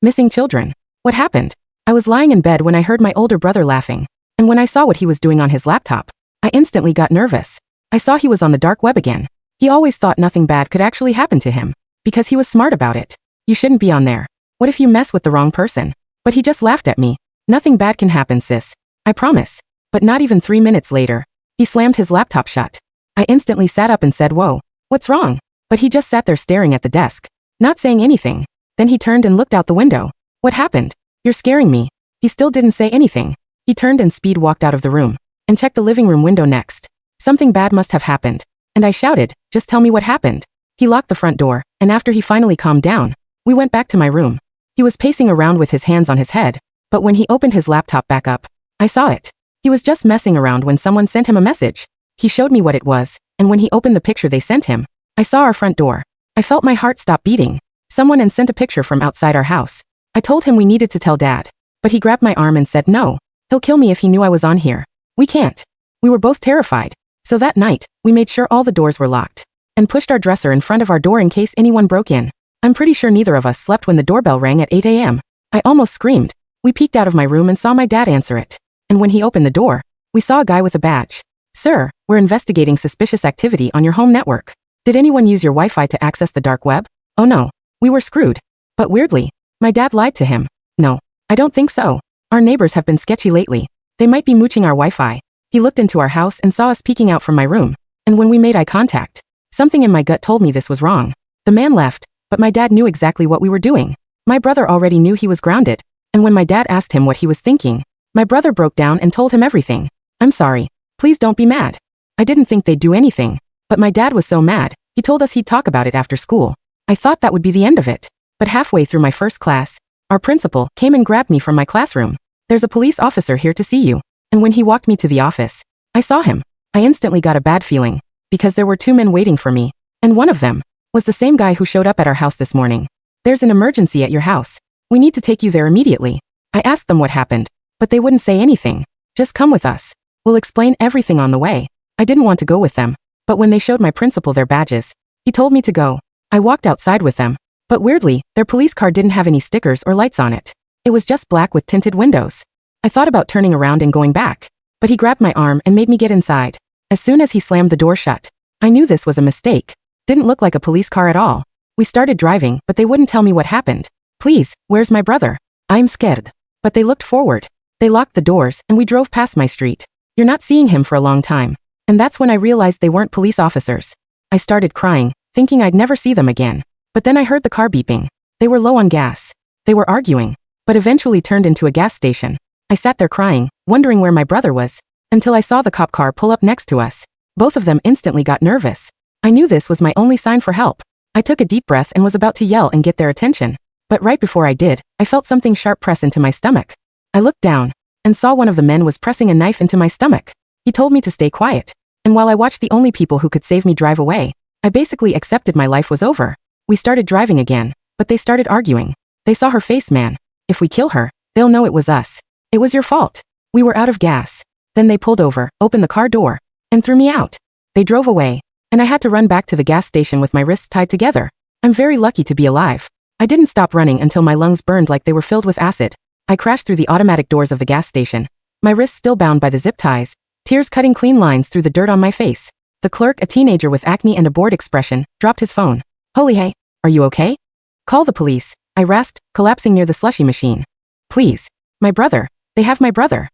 Missing children. What happened? I was lying in bed when I heard my older brother laughing. And when I saw what he was doing on his laptop, I instantly got nervous. I saw he was on the dark web again. He always thought nothing bad could actually happen to him. Because he was smart about it. You shouldn't be on there. What if you mess with the wrong person? But he just laughed at me. Nothing bad can happen, sis. I promise. But not even 3 minutes later, he slammed his laptop shut. I instantly sat up and said, "Whoa, what's wrong?" But he just sat there staring at the desk, not saying anything. Then he turned and looked out the window. "What happened? You're scaring me." He still didn't say anything. He turned and speed walked out of the room and checked the living room window next. Something bad must have happened. And I shouted, "Just tell me what happened." He locked the front door, and after he finally calmed down, we went back to my room. He was pacing around with his hands on his head, but when he opened his laptop back up, I saw it. He was just messing around when someone sent him a message. He showed me what it was, and when he opened the picture they sent him, I saw our front door. I felt my heart stop beating. Someone had sent a picture from outside our house. I told him we needed to tell Dad, but he grabbed my arm and said no. He'll kill me if he knew I was on here. We can't. We were both terrified. So that night, we made sure all the doors were locked and pushed our dresser in front of our door in case anyone broke in. I'm pretty sure neither of us slept when the doorbell rang at 8 a.m. I almost screamed. We peeked out of my room and saw my dad answer it. And when he opened the door, we saw a guy with a badge. "Sir, we're investigating suspicious activity on your home network. Did anyone use your Wi-Fi to access the dark web?" Oh no. We were screwed. But weirdly, my dad lied to him. "No, I don't think so. Our neighbors have been sketchy lately. They might be mooching our Wi-Fi." He looked into our house and saw us peeking out from my room. And when we made eye contact, something in my gut told me this was wrong. The man left, but my dad knew exactly what we were doing. My brother already knew he was grounded. And when my dad asked him what he was thinking, my brother broke down and told him everything. "I'm sorry. Please don't be mad. I didn't think they'd do anything." But my dad was so mad, he told us he'd talk about it after school. I thought that would be the end of it. But halfway through my first class, our principal came and grabbed me from my classroom. "There's a police officer here to see you." And when he walked me to the office, I saw him. I instantly got a bad feeling, because there were 2 men waiting for me. And one of them was the same guy who showed up at our house this morning. "There's an emergency at your house. We need to take you there immediately." I asked them what happened, but they wouldn't say anything. "Just come with us. We'll explain everything on the way." I didn't want to go with them, but when they showed my principal their badges, he told me to go. I walked outside with them, but weirdly, their police car didn't have any stickers or lights on it. It was just black with tinted windows. I thought about turning around and going back, but he grabbed my arm and made me get inside. As soon as he slammed the door shut, I knew this was a mistake. Didn't look like a police car at all. We started driving, but they wouldn't tell me what happened. "Please, where's my brother? I'm scared." But they looked forward. They locked the doors, and we drove past my street. "You're not seeing him for a long time." And that's when I realized they weren't police officers. I started crying, thinking I'd never see them again. But then I heard the car beeping. They were low on gas. They were arguing, but eventually turned into a gas station. I sat there crying, wondering where my brother was, until I saw the cop car pull up next to us. Both of them instantly got nervous. I knew this was my only sign for help. I took a deep breath and was about to yell and get their attention. But right before I did, I felt something sharp press into my stomach. I looked down and saw one of the men was pressing a knife into my stomach. He told me to stay quiet. And while I watched the only people who could save me drive away, I basically accepted my life was over. We started driving again, but they started arguing. "They saw her face, man. If we kill her, they'll know it was us. It was your fault. We were out of gas." Then they pulled over, opened the car door, and threw me out. They drove away, and I had to run back to the gas station with my wrists tied together. I'm very lucky to be alive. I didn't stop running until my lungs burned like they were filled with acid. I crashed through the automatic doors of the gas station, my wrists still bound by the zip ties, tears cutting clean lines through the dirt on my face. The clerk, a teenager with acne and a bored expression, dropped his phone. "Holy hey, are you okay?" "Call the police," I rasped, collapsing near the slushy machine. "Please. My brother. They have my brother."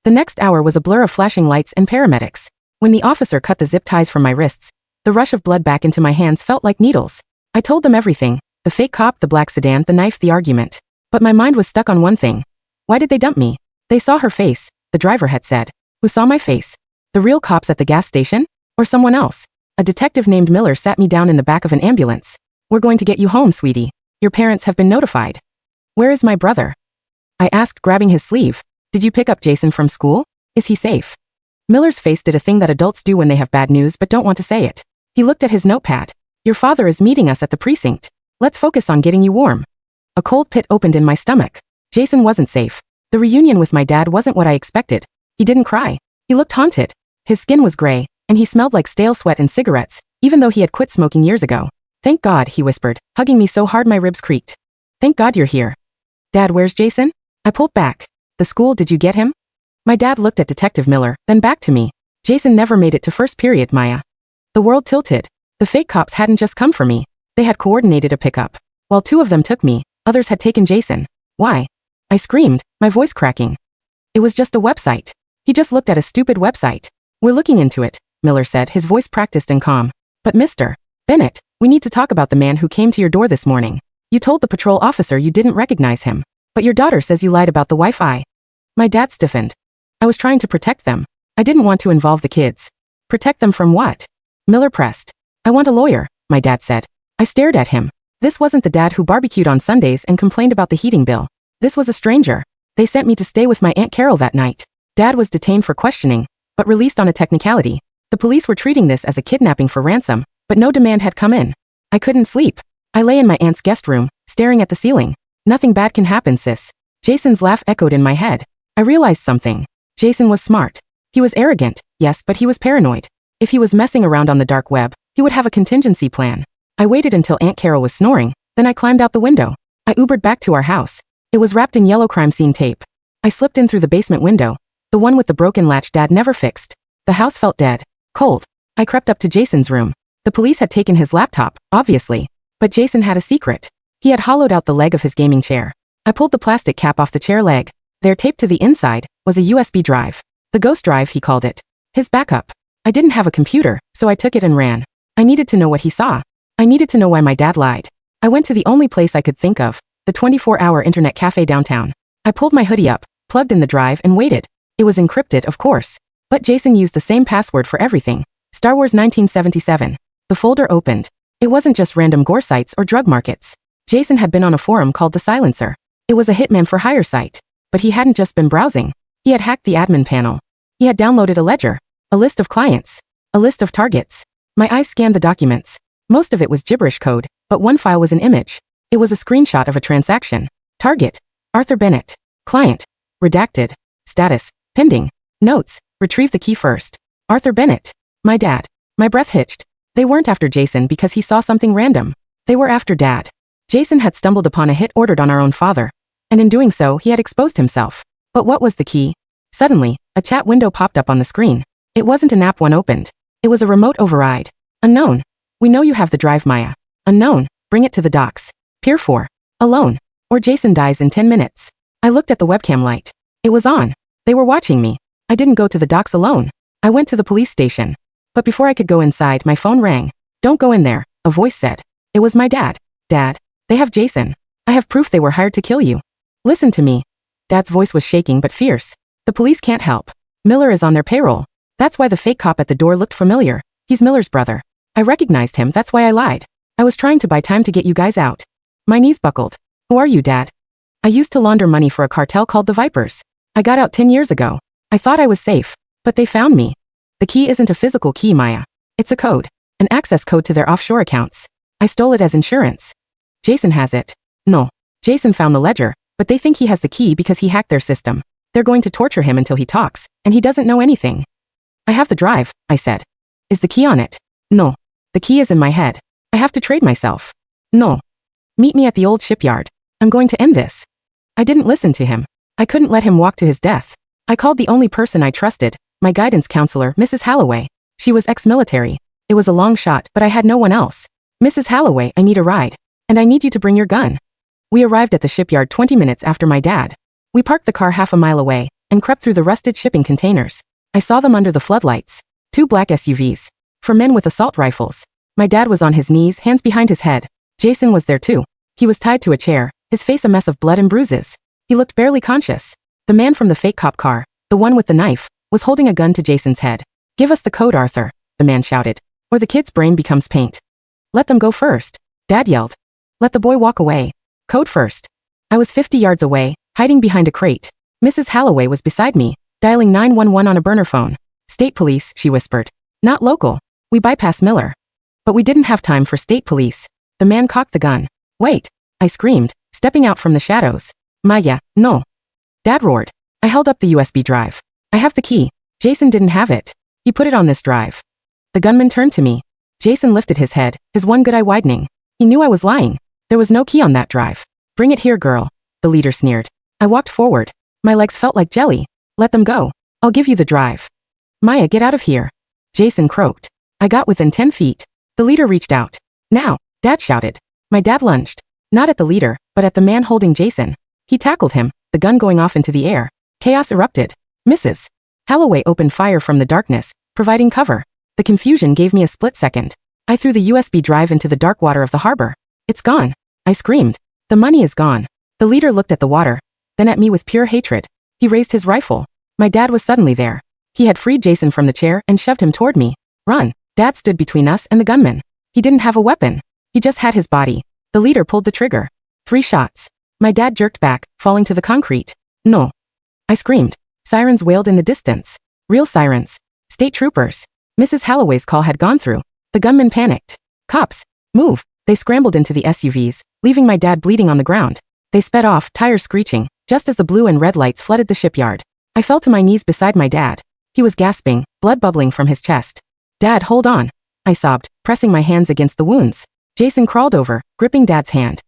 The next hour was a blur of flashing lights and paramedics. When the officer cut the zip ties from my wrists, the rush of blood back into my hands felt like needles. I told them everything: the fake cop, the black sedan, the knife, the argument. But my mind was stuck on one thing. Why did they dump me? "They saw her face," the driver had said. Who saw my face? The real cops at the gas station? Or someone else? A detective named Miller sat me down in the back of an ambulance. "We're going to get you home, sweetie. Your parents have been notified." "Where is my brother?" I asked, grabbing his sleeve. "Did you pick up Jason from school? Is he safe?" Miller's face did a thing that adults do when they have bad news but don't want to say it. He looked at his notepad. "Your father is meeting us at the precinct. Let's focus on getting you warm." A cold pit opened in my stomach. Jason wasn't safe. The reunion with my dad wasn't what I expected. He didn't cry. He looked haunted. His skin was gray, and he smelled like stale sweat and cigarettes, even though he had quit smoking years ago. "Thank God," he whispered, hugging me so hard my ribs creaked. "Thank God you're here." Dad, where's Jason? I pulled back. The school, did you get him? My dad looked at Detective Miller, then back to me. Jason never made it to first period, Maya. The world tilted. The fake cops hadn't just come for me. They had coordinated a pickup. While 2 of them took me, others had taken Jason. Why? I screamed, my voice cracking. It was just a website. He just looked at a stupid website. We're looking into it, Miller said, his voice practiced and calm. But Mr. Bennett, we need to talk about the man who came to your door this morning. You told the patrol officer you didn't recognize him. But your daughter says you lied about the Wi-Fi. My dad stiffened. I was trying to protect them. I didn't want to involve the kids. Protect them from what? Miller pressed. I want a lawyer, my dad said. I stared at him. This wasn't the dad who barbecued on Sundays and complained about the heating bill. This was a stranger. They sent me to stay with my Aunt Carol that night. Dad was detained for questioning, but released on a technicality. The police were treating this as a kidnapping for ransom, but no demand had come in. I couldn't sleep. I lay in my aunt's guest room, staring at the ceiling. Nothing bad can happen, sis. Jason's laugh echoed in my head. I realized something. Jason was smart. He was arrogant, yes, but he was paranoid. If he was messing around on the dark web, he would have a contingency plan. I waited until Aunt Carol was snoring, then I climbed out the window. I Ubered back to our house. It was wrapped in yellow crime scene tape. I slipped in through the basement window, the one with the broken latch Dad never fixed. The house felt dead, cold. I crept up to Jason's room. The police had taken his laptop, obviously. But Jason had a secret. He had hollowed out the leg of his gaming chair. I pulled the plastic cap off the chair leg. There, taped to the inside, was a USB drive. The ghost drive, he called it. His backup. I didn't have a computer, so I took it and ran. I needed to know what he saw. I needed to know why my dad lied. I went to the only place I could think of, the 24-hour internet cafe downtown. I pulled my hoodie up, plugged in the drive and waited. It was encrypted, of course. But Jason used the same password for everything. Star Wars 1977. The folder opened. It wasn't just random gore sites or drug markets. Jason had been on a forum called The Silencer. It was a hitman for hire site. But he hadn't just been browsing. He had hacked the admin panel. He had downloaded a ledger, a list of clients, a list of targets. My eyes scanned the documents. Most of it was gibberish code, but one file was an image. It was a screenshot of a transaction. Target: Arthur Bennett. Client: redacted. Status: pending. Notes: retrieve the key first. Arthur Bennett. My dad. My breath hitched. They weren't after Jason because he saw something random. They were after Dad. Jason had stumbled upon a hit ordered on our own father. And in doing so, he had exposed himself. But what was the key? Suddenly, a chat window popped up on the screen. It wasn't an app one opened. It was a remote override. Unknown: we know you have the drive, Maya. Unknown: bring it to the docks. Pier 4. Alone. Or Jason dies in 10 minutes. I looked at the webcam light. It was on. They were watching me. I didn't go to the docks alone. I went to the police station. But before I could go inside, my phone rang. Don't go in there, a voice said. It was my dad. Dad, they have Jason. I have proof they were hired to kill you. Listen to me. Dad's voice was shaking but fierce. The police can't help. Miller is on their payroll. That's why the fake cop at the door looked familiar. He's Miller's brother. I recognized him, that's why I lied. I was trying to buy time to get you guys out. My knees buckled. Who are you, Dad? I used to launder money for a cartel called the Vipers. I got out 10 years ago. I thought I was safe. But they found me. The key isn't a physical key, Maya. It's a code. An access code to their offshore accounts. I stole it as insurance. Jason has it. No. Jason found the ledger, but they think he has the key because he hacked their system. They're going to torture him until he talks, and he doesn't know anything. I have the drive, I said. Is the key on it? No. The key is in my head. I have to trade myself. No. Meet me at the old shipyard. I'm going to end this. I didn't listen to him. I couldn't let him walk to his death. I called the only person I trusted, my guidance counselor, Mrs. Halloway. She was ex-military. It was a long shot, but I had no one else. Mrs. Halloway, I need a ride. And I need you to bring your gun. We arrived at the shipyard 20 minutes after my dad. We parked the car half a mile away and crept through the rusted shipping containers. I saw them under the floodlights. 2 black SUVs. For men with assault rifles. My dad was on his knees, hands behind his head. Jason was there too. He was tied to a chair, his face a mess of blood and bruises. He looked barely conscious. The man from the fake cop car, the one with the knife, was holding a gun to Jason's head. Give us the code, Arthur, the man shouted, or the kid's brain becomes paint. Let them go first, Dad yelled. Let the boy walk away. Code first. I was 50 yards away, hiding behind a crate. Mrs. Halloway was beside me, dialing 911 on a burner phone. State police, she whispered. Not local. We bypassed Miller. But we didn't have time for state police. The man cocked the gun. Wait, I screamed, stepping out from the shadows. Maya, no. Dad roared. I held up the USB drive. I have the key. Jason didn't have it. He put it on this drive. The gunman turned to me. Jason lifted his head, his one good eye widening. He knew I was lying. There was no key on that drive. Bring it here, girl. the leader sneered. I walked forward. My legs felt like jelly. Let them go. I'll give you the drive. Maya, get out of here. Jason croaked. I got within 10 feet. The leader reached out. Now, Dad shouted. My dad lunged. Not at the leader, but at the man holding Jason. He tackled him, the gun going off into the air. Chaos erupted. Mrs. Holloway opened fire from the darkness, providing cover. The confusion gave me a split second. I threw the USB drive into the dark water of the harbor. It's gone. I screamed. The money is gone. The leader looked at the water, then at me with pure hatred. He raised his rifle. My dad was suddenly there. He had freed Jason from the chair and shoved him toward me. Run. Dad stood between us and the gunman. He didn't have a weapon. He just had his body. The leader pulled the trigger. 3 shots. My dad jerked back, falling to the concrete. No. I screamed. Sirens wailed in the distance. Real sirens. State troopers. Mrs. Holloway's call had gone through. The gunman panicked. Cops. Move. They scrambled into the SUVs, leaving my dad bleeding on the ground. They sped off, tires screeching, just as the blue and red lights flooded the shipyard. I fell to my knees beside my dad. He was gasping, blood bubbling from his chest. Dad, hold on. I sobbed, pressing my hands against the wounds. Jason crawled over, gripping Dad's hand.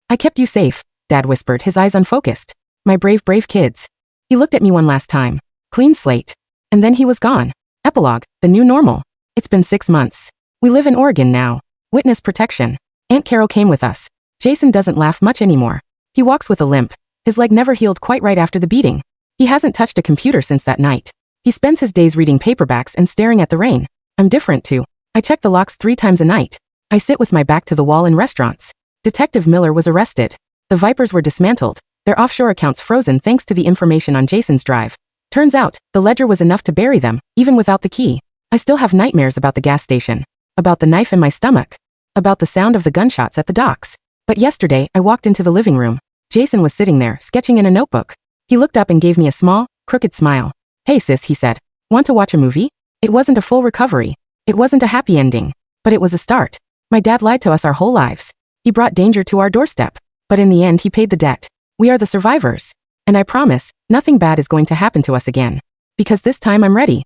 I kept you safe, Dad whispered, his eyes unfocused. My brave, brave kids. He looked at me one last time. Clean slate. And then he was gone. Epilogue, the new normal. It's been 6 months. We live in Oregon now. Witness protection. Aunt Carol came with us. Jason doesn't laugh much anymore. He walks with a limp. His leg never healed quite right after the beating. He hasn't touched a computer since that night. He spends his days reading paperbacks and staring at the rain. I'm different too. I check the locks 3 times a night. I sit with my back to the wall in restaurants. Detective Miller was arrested. The Vipers were dismantled, their offshore accounts frozen thanks to the information on Jason's drive. Turns out, the ledger was enough to bury them, even without the key. I still have nightmares about the gas station. About the knife in my stomach. About the sound of the gunshots at the docks. But yesterday, I walked into the living room. Jason was sitting there, sketching in a notebook. He looked up and gave me a small, crooked smile. Hey sis, he said. Want to watch a movie? It wasn't a full recovery. It wasn't a happy ending. But it was a start. My dad lied to us our whole lives. He brought danger to our doorstep. But in the end he paid the debt. We are the survivors. And I promise, nothing bad is going to happen to us again. Because this time I'm ready.